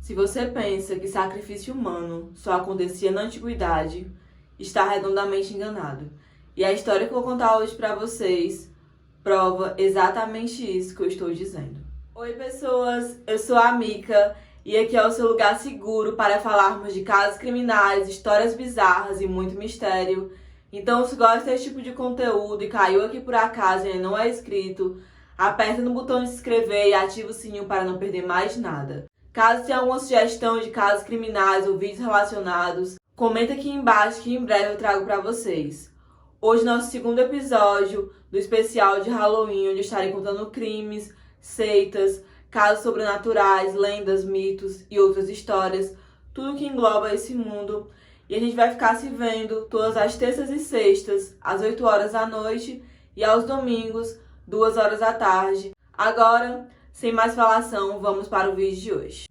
Se você pensa que sacrifício humano só acontecia na antiguidade, está redondamente enganado. E a história que eu vou contar hoje para vocês prova exatamente isso que eu estou dizendo. Oi pessoas, eu sou a Mika e aqui é o seu lugar seguro para falarmos de casos criminais, histórias bizarras e muito mistério. Então, se gosta desse tipo de conteúdo e caiu aqui por acaso e ainda não é inscrito, aperta no botão de se inscrever e ativa o sininho para não perder mais nada. Caso tenha alguma sugestão de casos criminais ou vídeos relacionados, comenta aqui embaixo que em breve eu trago para vocês. Hoje nosso segundo episódio do especial de Halloween, onde eu estarei contando crimes, seitas, casos sobrenaturais, lendas, mitos e outras histórias, tudo que engloba esse mundo. E a gente vai ficar se vendo todas as terças e sextas, às 8 horas da noite e aos domingos, 2 horas da tarde. Agora, sem mais falação, vamos para o vídeo de hoje.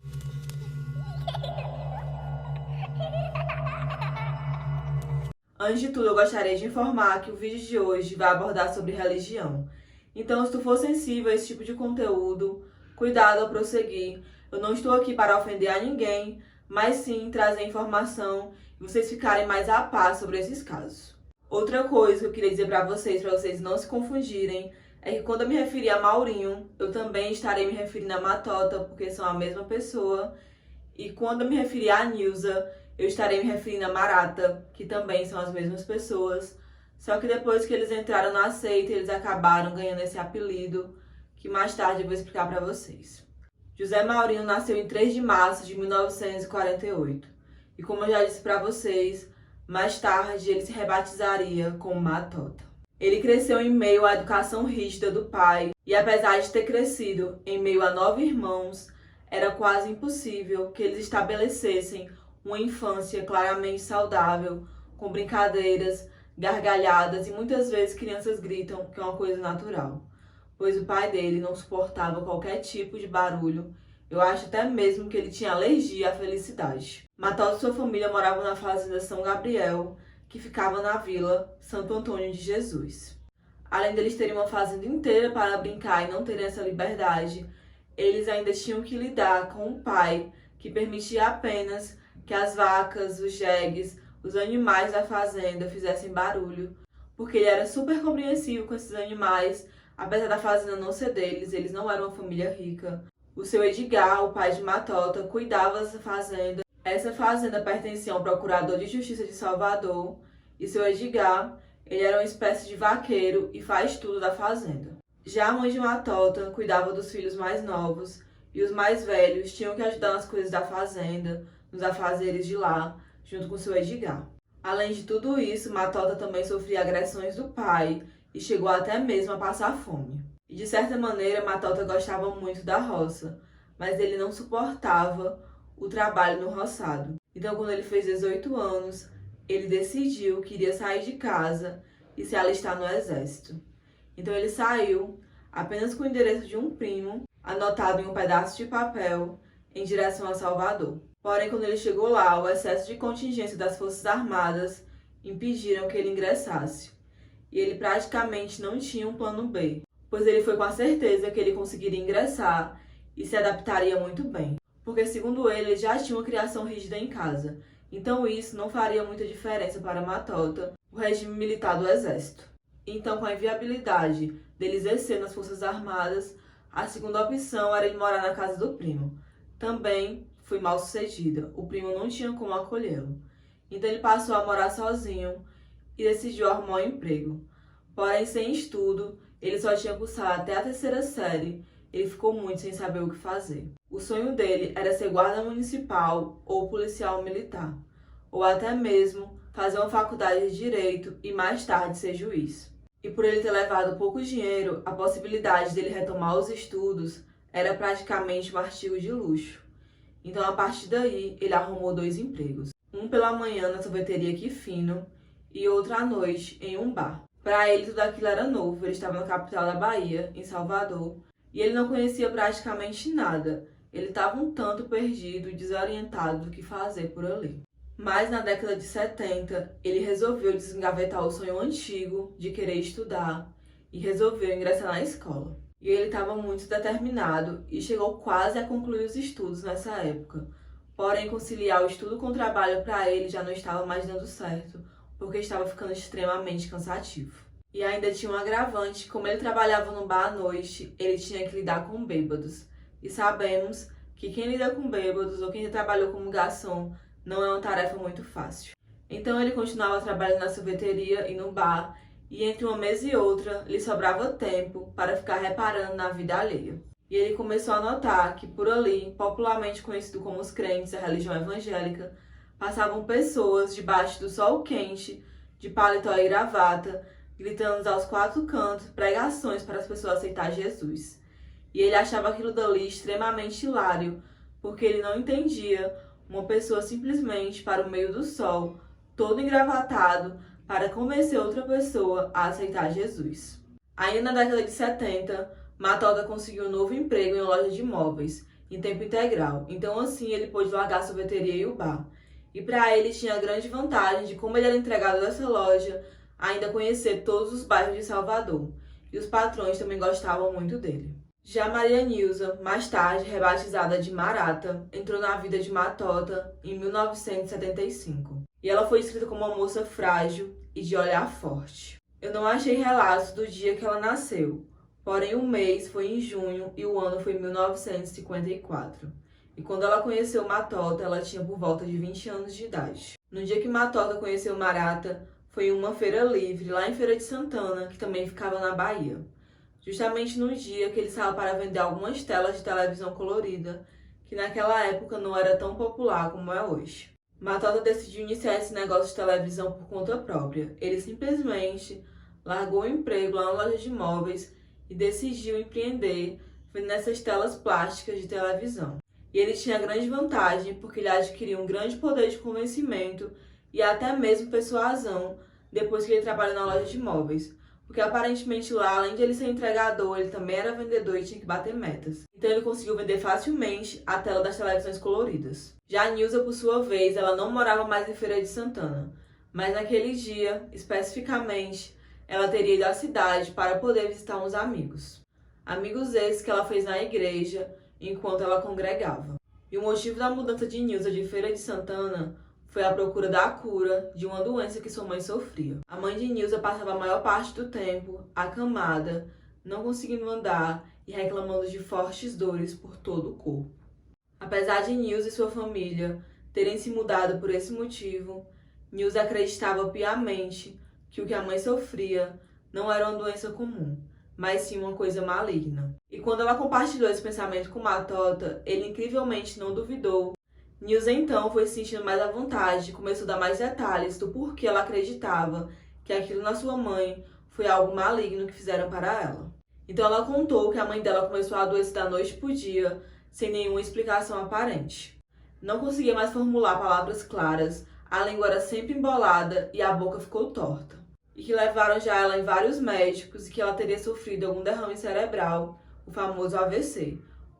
Antes de tudo, eu gostaria de informar que o vídeo de hoje vai abordar sobre religião. Então, se tu for sensível a esse tipo de conteúdo, cuidado ao prosseguir. Eu não estou aqui para ofender a ninguém, mas sim trazer informação e vocês ficarem mais a par sobre esses casos. Outra coisa que eu queria dizer para vocês não se confundirem, é que quando eu me referir a Maurinho, eu também estarei me referindo a Matota, porque são a mesma pessoa. E quando eu me referir a Nilza, eu estarei me referindo a Marata, que também são as mesmas pessoas. Só que depois que eles entraram na seita, eles acabaram ganhando esse apelido, que mais tarde eu vou explicar para vocês. José Maurinho nasceu em 3 de março de 1948. E como eu já disse para vocês, mais tarde ele se rebatizaria como Matota. Ele cresceu em meio à educação rígida do pai, e apesar de ter crescido em meio a 9 irmãos, era quase impossível que eles estabelecessem uma infância claramente saudável, com brincadeiras, gargalhadas e muitas vezes crianças gritam, que é uma coisa natural, pois o pai dele não suportava qualquer tipo de barulho. Eu acho até mesmo que ele tinha alergia à felicidade. Matota e sua família moravam na fazenda São Gabriel, que ficava na vila Santo Antônio de Jesus. Além deles terem uma fazenda inteira para brincar e não terem essa liberdade, eles ainda tinham que lidar com um pai que permitia apenas que as vacas, os jegues, os animais da fazenda fizessem barulho, porque ele era super compreensivo com esses animais, apesar da fazenda não ser deles, eles não eram uma família rica. O seu Edgar, o pai de Matota, cuidava dessa fazenda. Essa fazenda pertencia a um procurador de justiça de Salvador, e seu Edgar, ele era uma espécie de vaqueiro e faz tudo da fazenda. Já a mãe de Matota cuidava dos filhos mais novos, e os mais velhos tinham que ajudar nas coisas da fazenda, nos afazeres de lá, junto com seu Edgar. Além de tudo isso, Matota também sofria agressões do pai e chegou até mesmo a passar fome. E de certa maneira, Matota gostava muito da roça, mas ele não suportava o trabalho no roçado. Então, quando ele fez 18 anos, ele decidiu que iria sair de casa e se alistar no exército. Então, ele saiu apenas com o endereço de um primo, anotado em um pedaço de papel, em direção a Salvador. Porém, quando ele chegou lá, o excesso de contingência das Forças Armadas impediram que ele ingressasse. E ele praticamente não tinha um plano B, pois ele foi com a certeza que ele conseguiria ingressar e se adaptaria muito bem. Porque, segundo ele já tinha uma criação rígida em casa. Então isso não faria muita diferença para Matota, o regime militar do exército. Então, com a inviabilidade dele exercer nas Forças Armadas, a segunda opção era de morar na casa do primo. Também foi mal sucedida, o primo não tinha como acolhê-lo. Então ele passou a morar sozinho e decidiu arrumar um emprego. Porém, sem estudo, ele só tinha cursado até a 3ª série. Ele ficou muito sem saber o que fazer. O sonho dele era ser guarda municipal ou policial militar, ou até mesmo fazer uma faculdade de direito e mais tarde ser juiz. E por ele ter levado pouco dinheiro, a possibilidade dele retomar os estudos era praticamente um artigo de luxo. Então, a partir daí, ele arrumou 2 empregos. Um pela manhã na sorveteria Que Fino e outro à noite em um bar. Para ele, tudo aquilo era novo. Ele estava na capital da Bahia, em Salvador, e ele não conhecia praticamente nada. Ele estava um tanto perdido e desorientado do que fazer por ali. Mas na década de 70, ele resolveu desengavetar o sonho antigo de querer estudar e resolveu ingressar na escola. E ele estava muito determinado e chegou quase a concluir os estudos nessa época, Porém, conciliar o estudo com o trabalho para ele já não estava mais dando certo, porque estava ficando extremamente cansativo. E ainda tinha um agravante, como ele trabalhava no bar à noite, ele tinha que lidar com bêbados. E sabemos que quem lida com bêbados ou quem já trabalhou como garçom não é uma tarefa muito fácil. Então ele continuava trabalhando na sorveteria e no bar, e entre uma mesa e outra lhe sobrava tempo para ficar reparando na vida alheia. E ele começou a notar que por ali, popularmente conhecido como os crentes da religião evangélica, passavam pessoas debaixo do sol quente, de paletó e gravata, gritando aos quatro cantos pregações para as pessoas aceitar Jesus. E ele achava aquilo dali extremamente hilário, porque ele não entendia uma pessoa simplesmente para o meio do sol, todo engravatado, para convencer outra pessoa a aceitar Jesus. Ainda na década de 70, Matolda conseguiu um novo emprego em uma loja de móveis, em tempo integral, então assim ele pôde largar a sorveteria e o bar. E para ele tinha a grande vantagem de, como ele era empregado dessa loja, ainda conhecer todos os bairros de Salvador, e os patrões também gostavam muito dele. Já Maria Nilza, mais tarde rebatizada de Marata, entrou na vida de Matota em 1975, e ela foi descrita como uma moça frágil e de olhar forte. Eu não achei relatos do dia que ela nasceu, porém o mês foi em junho e o ano foi 1954. E quando ela conheceu Matota, ela tinha por volta de 20 anos de idade. No dia que Matota conheceu Marata, foi em uma feira livre, lá em Feira de Santana, que também ficava na Bahia. Justamente no dia que ele estava para vender algumas telas de televisão colorida, que naquela época não era tão popular como é hoje. Matota decidiu iniciar esse negócio de televisão por conta própria. Ele simplesmente largou o emprego lá na loja de móveis e decidiu empreender vendendo essas telas plásticas de televisão. E ele tinha grande vantagem porque ele adquiriu um grande poder de convencimento e até mesmo persuasão depois que ele trabalhou na loja de móveis. Porque aparentemente lá, além de ele ser entregador, ele também era vendedor e tinha que bater metas. Então ele conseguiu vender facilmente a tela das televisões coloridas. Já a Nilza, por sua vez, ela não morava mais em Feira de Santana. Mas naquele dia, especificamente, ela teria ido à cidade para poder visitar uns amigos. Amigos esses que ela fez na igreja enquanto ela congregava. E o motivo da mudança de Nilza de Feira de Santana foi a procura da cura de uma doença que sua mãe sofria. A mãe de Nilza passava a maior parte do tempo acamada, não conseguindo andar e reclamando de fortes dores por todo o corpo. Apesar de Nilza e sua família terem se mudado por esse motivo, Nilza acreditava piamente que o que a mãe sofria não era uma doença comum, mas sim uma coisa maligna. E quando ela compartilhou esse pensamento com Matota, ele incrivelmente não duvidou. Nilza então foi se sentindo mais à vontade e começou a dar mais detalhes do porquê ela acreditava que aquilo na sua mãe foi algo maligno que fizeram para ela. Então ela contou que a mãe dela começou a adoecer da noite para o dia, sem nenhuma explicação aparente. Não conseguia mais formular palavras claras, a língua era sempre embolada e a boca ficou torta. E que levaram já ela em vários médicos e que ela teria sofrido algum derrame cerebral, o famoso AVC.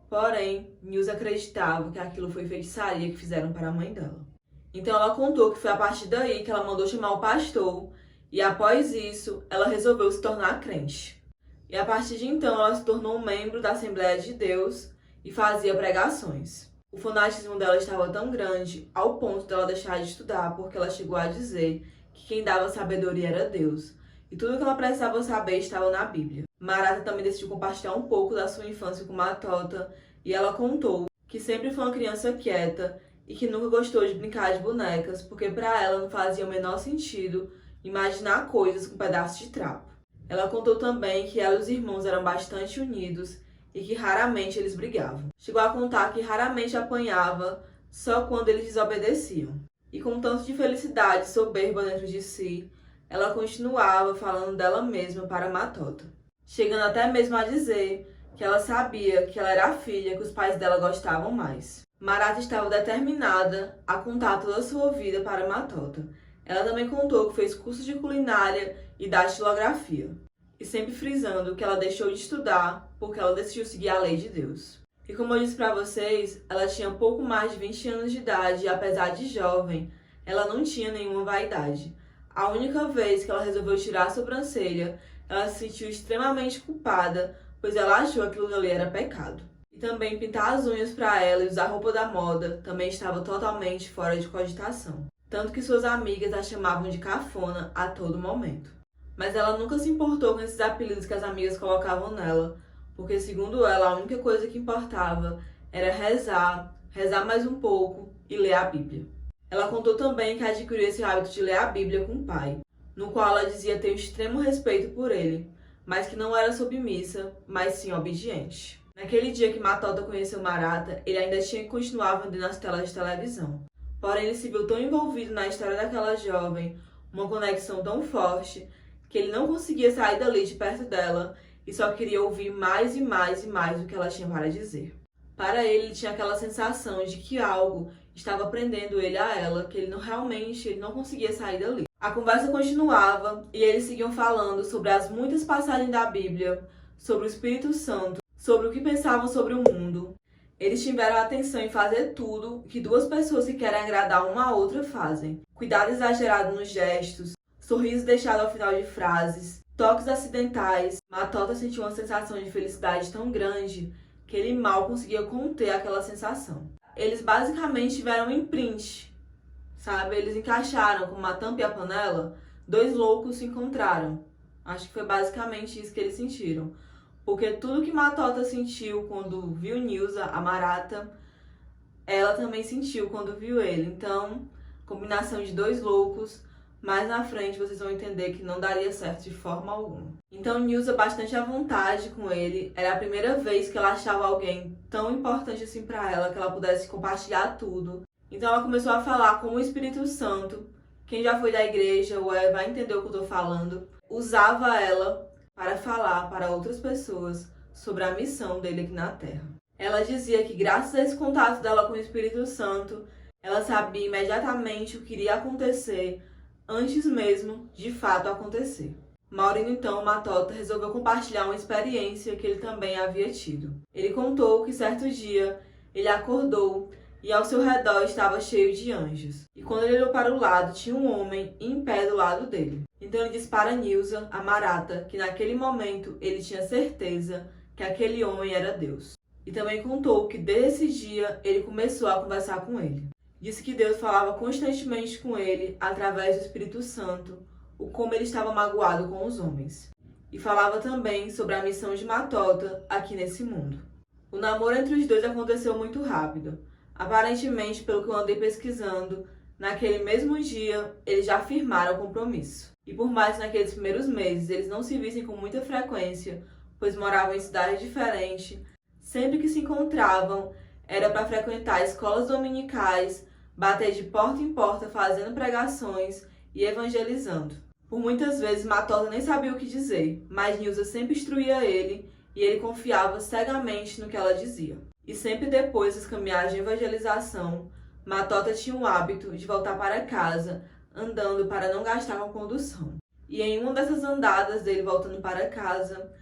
Porém, Nilza acreditava que aquilo foi feitiçaria que fizeram para a mãe dela. Então ela contou que foi a partir daí que ela mandou chamar o pastor e após isso ela resolveu se tornar crente. E a partir de então ela se tornou um membro da Assembleia de Deus e fazia pregações. O fanatismo dela estava tão grande ao ponto dela deixar de estudar porque ela chegou a dizer que quem dava sabedoria era Deus e tudo que ela precisava saber estava na Bíblia. Marata também decidiu compartilhar um pouco da sua infância com Matota e ela contou que sempre foi uma criança quieta e que nunca gostou de brincar de bonecas porque para ela não fazia o menor sentido imaginar coisas com pedaços de trapo. Ela contou também que ela e os irmãos eram bastante unidos e que raramente eles brigavam. Chegou a contar que raramente apanhava só quando eles desobedeciam. E com tanto de felicidade e soberba dentro de si, ela continuava falando dela mesma para Matota, chegando até mesmo a dizer que ela sabia que ela era a filha que os pais dela gostavam mais. Marata estava determinada a contar toda a sua vida para Matota. Ela também contou que fez curso de culinária e datilografia, e sempre frisando que ela deixou de estudar porque ela decidiu seguir a lei de Deus. E como eu disse para vocês, ela tinha pouco mais de 20 anos de idade e apesar de jovem, ela não tinha nenhuma vaidade. A única vez que ela resolveu tirar a sobrancelha, ela se sentiu extremamente culpada, pois ela achou que aquilo ali era pecado. E também pintar as unhas para ela e usar roupa da moda também estava totalmente fora de cogitação. Tanto que suas amigas a chamavam de cafona a todo momento. Mas ela nunca se importou com esses apelidos que as amigas colocavam nela, porque segundo ela a única coisa que importava era rezar mais um pouco e ler a Bíblia. Ela contou também que adquiriu esse hábito de ler a Bíblia com o pai, no qual ela dizia ter um extremo respeito por ele, mas que não era submissa, mas sim obediente. Naquele dia que Matota conheceu Marata, ele ainda tinha que continuar vendendo as telas de televisão. Porém, ele se viu tão envolvido na história daquela jovem, uma conexão tão forte, que ele não conseguia sair dali de perto dela e só queria ouvir mais e mais e mais do que ela tinha para dizer. Para ele tinha aquela sensação de que algo estava prendendo ele a ela, que ele não conseguia sair dali. A conversa continuava e eles seguiam falando sobre as muitas passagens da Bíblia, sobre o Espírito Santo, sobre o que pensavam sobre o mundo. Eles tiveram atenção em fazer tudo que duas pessoas que querem agradar uma a outra fazem. Cuidado exagerado nos gestos, sorriso deixado ao final de frases, toques acidentais. Matota sentiu uma sensação de felicidade tão grande que ele mal conseguia conter aquela sensação. Eles basicamente tiveram um imprint, sabe? Eles encaixaram com uma tampa e a panela, dois loucos se encontraram. Acho que foi basicamente isso que eles sentiram. Porque tudo que Matota sentiu quando viu Nilza, a Marata, ela também sentiu quando viu ele. Então, combinação de dois loucos. Mais na frente vocês vão entender que não daria certo de forma alguma. Então Nilza, bastante à vontade com ele, era a primeira vez que ela achava alguém tão importante assim pra ela, que ela pudesse compartilhar tudo. Então ela começou a falar como o Espírito Santo, quem já foi da igreja ou vai entender o que eu tô falando, usava ela para falar para outras pessoas sobre a missão dele aqui na Terra. Ela dizia que graças a esse contato dela com o Espírito Santo, ela sabia imediatamente o que iria acontecer antes mesmo de fato acontecer. Maurino, então, Matota, resolveu compartilhar uma experiência que ele também havia tido. Ele contou que certo dia ele acordou e ao seu redor estava cheio de anjos. E quando ele olhou para o lado, tinha um homem em pé do lado dele. Então ele disse para Nilza, a Marata, que naquele momento ele tinha certeza que aquele homem era Deus. E também contou que desse dia ele começou a conversar com ele. Disse que Deus falava constantemente com ele, através do Espírito Santo, o como ele estava magoado com os homens. E falava também sobre a missão de Matota aqui nesse mundo. O namoro entre os dois aconteceu muito rápido. Aparentemente, pelo que eu andei pesquisando, naquele mesmo dia eles já firmaram o compromisso. E por mais que naqueles primeiros meses eles não se vissem com muita frequência, pois moravam em cidades diferentes, sempre que se encontravam era para frequentar escolas dominicais, bater de porta em porta fazendo pregações e evangelizando. Por muitas vezes Matota nem sabia o que dizer, mas Nilza sempre instruía ele e ele confiava cegamente no que ela dizia. E sempre depois das caminhadas de evangelização, Matota tinha o hábito de voltar para casa andando para não gastar com condução. E em uma dessas andadas dele voltando para casa,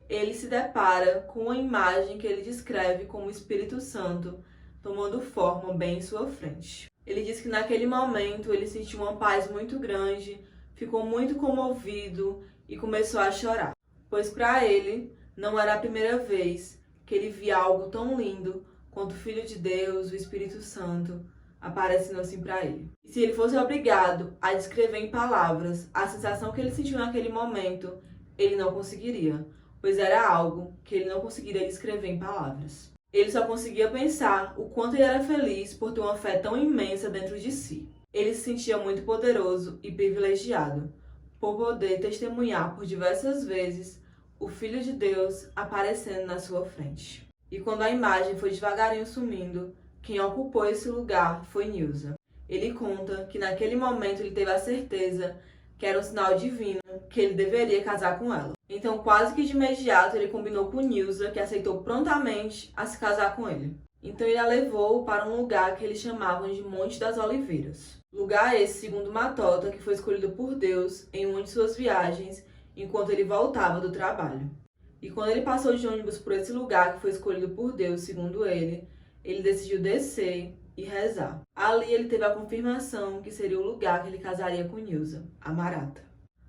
ele se depara com uma imagem que ele descreve como o Espírito Santo tomando forma bem em sua frente. Ele diz que naquele momento ele sentiu uma paz muito grande, ficou muito comovido e começou a chorar, pois para ele não era a primeira vez que ele via algo tão lindo quanto o Filho de Deus, o Espírito Santo, aparecendo assim para ele. E se ele fosse obrigado a descrever em palavras a sensação que ele sentiu naquele momento, ele não conseguiria, pois era algo que ele não conseguiria descrever em palavras. Ele só conseguia pensar o quanto ele era feliz por ter uma fé tão imensa dentro de si. Ele se sentia muito poderoso e privilegiado por poder testemunhar por diversas vezes o Filho de Deus aparecendo na sua frente. E quando a imagem foi devagarinho sumindo, quem ocupou esse lugar foi Nilza. Ele conta que naquele momento ele teve a certeza que era um sinal divino que ele deveria casar com ela. Então, quase que de imediato, ele combinou com Nilza, que aceitou prontamente a se casar com ele. Então, ele a levou para um lugar que eles chamavam de Monte das Oliveiras. Lugar esse, segundo Matota, que foi escolhido por Deus em uma de suas viagens, enquanto ele voltava do trabalho. E quando ele passou de ônibus por esse lugar que foi escolhido por Deus, segundo ele decidiu descer e rezar. Ali ele teve a confirmação que seria o lugar que ele casaria com Nilza, a Marata.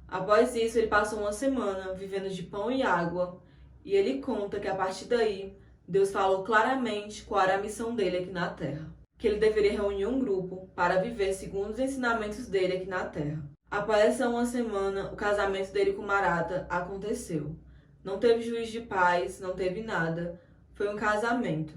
Após isso, ele passou uma semana vivendo de pão e água, e ele conta que a partir daí, Deus falou claramente qual era a missão dele aqui na Terra. Que ele deveria reunir um grupo para viver segundo os ensinamentos dele aqui na Terra. Após essa uma semana, o casamento dele com Maratha aconteceu. Não teve juiz de paz, não teve nada. Foi um casamento.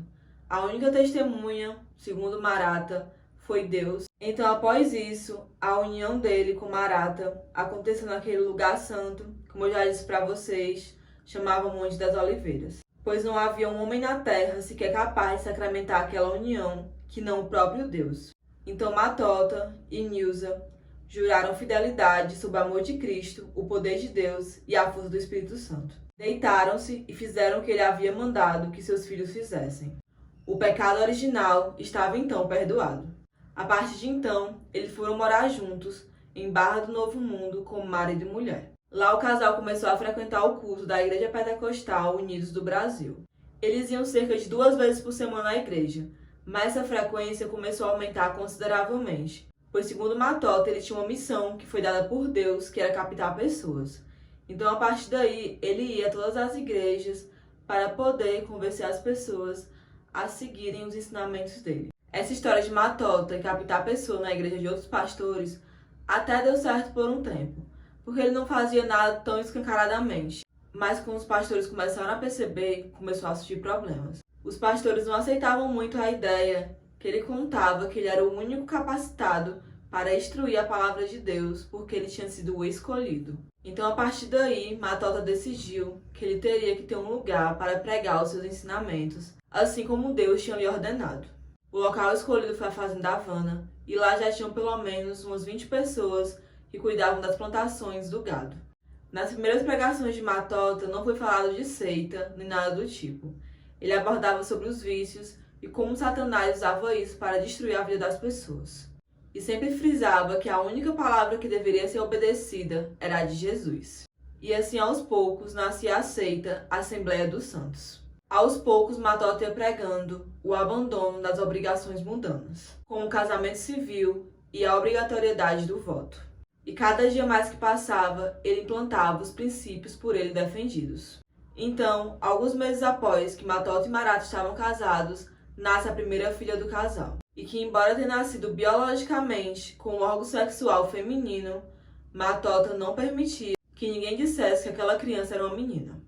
A única testemunha, segundo Maratha, foi Deus. Então, após isso, a união dele com Maratha aconteceu naquele lugar santo, como eu já disse para vocês, chamava Monte das Oliveiras. Pois não havia um homem na terra sequer capaz de sacramentar aquela união, que não o próprio Deus. Então Matota e Nilza juraram fidelidade sob o amor de Cristo, o poder de Deus e a força do Espírito Santo. Deitaram-se e fizeram o que ele havia mandado que seus filhos fizessem. O pecado original estava então perdoado. A partir de então, eles foram morar juntos em Barra do Novo Mundo como marido e mulher. Lá o casal começou a frequentar o culto da Igreja Pentecostal Unidos do Brasil. Eles iam cerca de 2 vezes por semana à igreja, mas essa frequência começou a aumentar consideravelmente, pois segundo Matota ele tinha uma missão que foi dada por Deus, que era captar pessoas. Então a partir daí ele ia a todas as igrejas para poder convencer as pessoas a seguirem os ensinamentos dele. Essa história de Matota e captar pessoas na igreja de outros pastores até deu certo por um tempo, porque ele não fazia nada tão escancaradamente. Mas quando os pastores começaram a perceber, começou a surgir problemas. Os pastores não aceitavam muito a ideia que ele contava que ele era o único capacitado para instruir a palavra de Deus, porque ele tinha sido o escolhido. Então, a partir daí, Matota decidiu que ele teria que ter um lugar para pregar os seus ensinamentos, assim como Deus tinha lhe ordenado. O local escolhido foi a Fazenda Havana, e lá já tinham pelo menos umas 20 pessoas que cuidavam das plantações do gado. Nas primeiras pregações de Matota não foi falado de seita, nem nada do tipo. Ele abordava sobre os vícios e como Satanás usava isso para destruir a vida das pessoas. E sempre frisava que a única palavra que deveria ser obedecida era a de Jesus. E assim, aos poucos, nascia a seita Assembleia dos Santos. Aos poucos, Matota ia pregando o abandono das obrigações mundanas, como o casamento civil e a obrigatoriedade do voto. E cada dia mais que passava, ele implantava os princípios por ele defendidos. Então, alguns meses após que Matota e Maratha estavam casados, nasce a primeira filha do casal. E que, embora tenha nascido biologicamente com um órgão sexual feminino, Matota não permitia que ninguém dissesse que aquela criança era uma menina.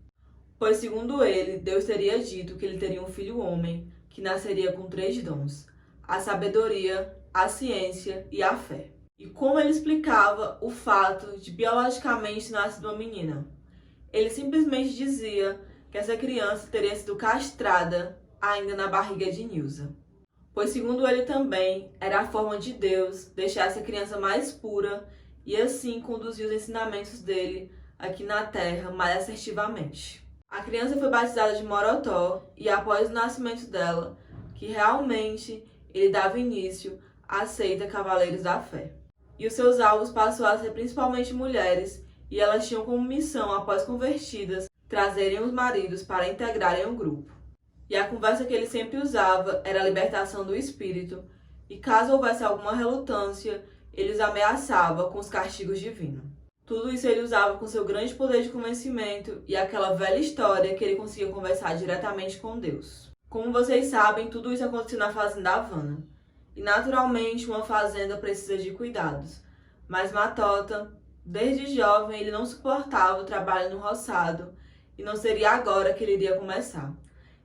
Pois, segundo ele, Deus teria dito que ele teria um filho homem, que nasceria com 3 dons: a sabedoria, a ciência e a fé. E como ele explicava o fato de biologicamente ter nascido uma menina? Ele simplesmente dizia que essa criança teria sido castrada ainda na barriga de Nilza. Pois, segundo ele também, era a forma de Deus deixar essa criança mais pura e assim conduzir os ensinamentos dele aqui na Terra mais assertivamente. A criança foi batizada de Morotó e após o nascimento dela, que realmente ele dava início à seita Cavaleiros da Fé. E os seus alvos passou a ser principalmente mulheres, e elas tinham como missão, após convertidas, trazerem os maridos para integrarem o grupo. E a conversa que ele sempre usava era a libertação do espírito, e caso houvesse alguma relutância, ele os ameaçava com os castigos divinos. Tudo isso ele usava com seu grande poder de convencimento e aquela velha história que ele conseguia conversar diretamente com Deus. Como vocês sabem, tudo isso aconteceu na Fazenda Havana. E naturalmente uma fazenda precisa de cuidados. Mas Matota, desde jovem, ele não suportava o trabalho no roçado e não seria agora que ele iria começar.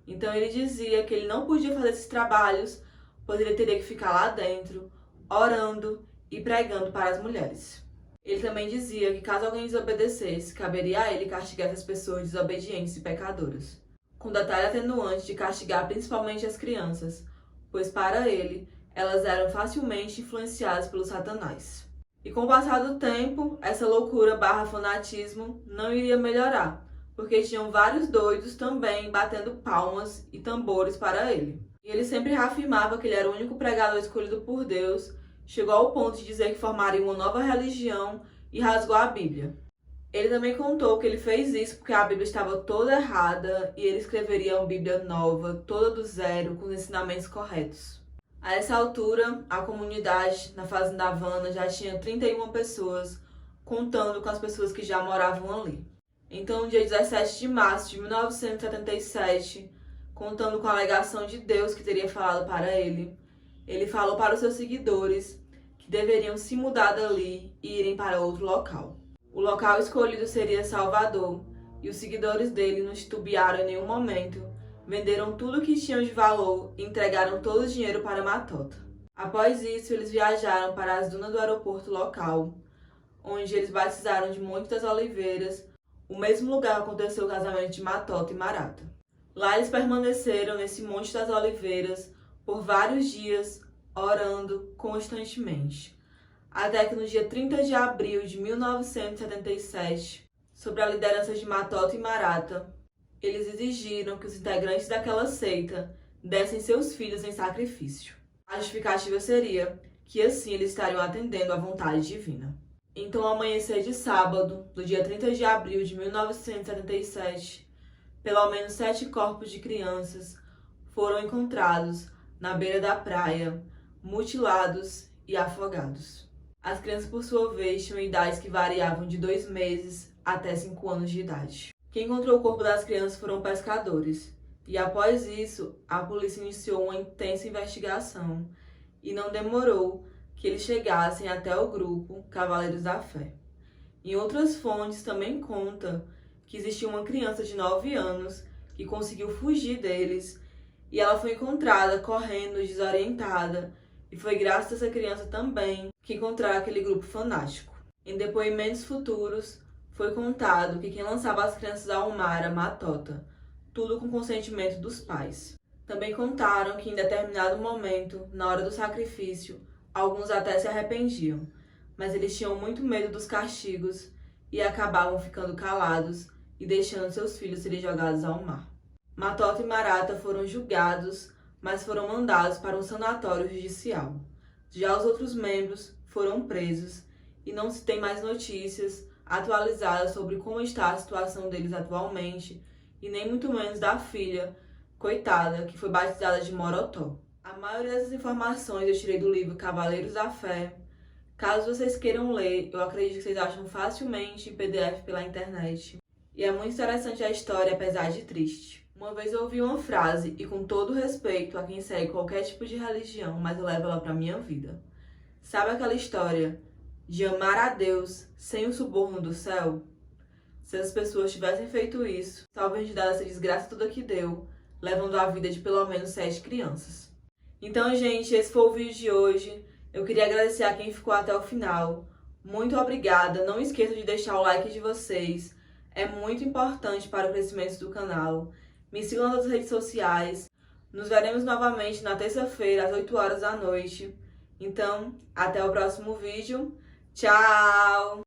Então ele dizia que ele não podia fazer esses trabalhos, pois ele teria que ficar lá dentro, orando e pregando para as mulheres. Ele também dizia que caso alguém desobedecesse, caberia a ele castigar essas pessoas desobedientes e pecadoras, com detalhe atenuante de castigar principalmente as crianças, pois para ele, elas eram facilmente influenciadas pelo Satanás. E com o passar do tempo, essa loucura / fanatismo não iria melhorar, porque tinham vários doidos também batendo palmas e tambores para ele. E ele sempre reafirmava que ele era o único pregador escolhido por Deus, chegou ao ponto de dizer que formaria uma nova religião e rasgou a Bíblia. Ele também contou que ele fez isso porque a Bíblia estava toda errada e ele escreveria uma Bíblia nova, toda do zero, com os ensinamentos corretos. A essa altura, a comunidade na Fazenda Havana já tinha 31 pessoas, contando com as pessoas que já moravam ali. Então, no dia 17 de março de 1977, contando com a alegação de Deus que teria falado para ele. Ele falou para os seus seguidores que deveriam se mudar dali e irem para outro local. O local escolhido seria Salvador, e os seguidores dele não titubearam em nenhum momento, venderam tudo o que tinham de valor e entregaram todo o dinheiro para Matota. Após isso, eles viajaram para as dunas do aeroporto local, onde eles batizaram de Monte das Oliveiras, o mesmo lugar que aconteceu o casamento de Matota e Marata. Lá eles permaneceram nesse Monte das Oliveiras por vários dias, orando constantemente, até que no dia 30 de abril de 1977, sob a liderança de Matota e Marata, eles exigiram que os integrantes daquela seita dessem seus filhos em sacrifício. A justificativa seria que assim eles estariam atendendo à vontade divina. Então, ao amanhecer de sábado, do dia 30 de abril de 1977, pelo menos 7 corpos de crianças foram encontrados na beira da praia, mutilados e afogados. As crianças, por sua vez, tinham idades que variavam de 2 meses até 5 anos de idade. Quem encontrou o corpo das crianças foram pescadores, e após isso, a polícia iniciou uma intensa investigação, e não demorou que eles chegassem até o grupo Cavaleiros da Fé. Em outras fontes também conta que existia uma criança de 9 anos que conseguiu fugir deles, e ela foi encontrada correndo desorientada, e foi graças a essa criança também que encontraram aquele grupo fanático. Em depoimentos futuros, foi contado que quem lançava as crianças ao mar era Matota, tudo com consentimento dos pais. Também contaram que em determinado momento, na hora do sacrifício, alguns até se arrependiam, mas eles tinham muito medo dos castigos e acabavam ficando calados e deixando seus filhos serem jogados ao mar. Matota e Marata foram julgados, mas foram mandados para um sanatório judicial. Já os outros membros foram presos e não se tem mais notícias atualizadas sobre como está a situação deles atualmente e nem muito menos da filha, coitada, que foi batizada de Morotó. A maioria dessas informações eu tirei do livro Cavaleiros da Fé. Caso vocês queiram ler, eu acredito que vocês acham facilmente em PDF pela internet. E é muito interessante a história, apesar de triste. Uma vez eu ouvi uma frase, e com todo respeito a quem segue qualquer tipo de religião, mas eu levo ela pra minha vida. Sabe aquela história de amar a Deus sem o suborno do céu? Se as pessoas tivessem feito isso, talvez dado essa desgraça toda que deu, levando a vida de pelo menos 7 crianças. Então, gente, esse foi o vídeo de hoje. Eu queria agradecer a quem ficou até o final. Muito obrigada. Não esqueça de deixar o like de vocês. É muito importante para o crescimento do canal. Me sigam nas redes sociais. Nos veremos novamente na terça-feira, às 8 horas da noite. Então, até o próximo vídeo. Tchau!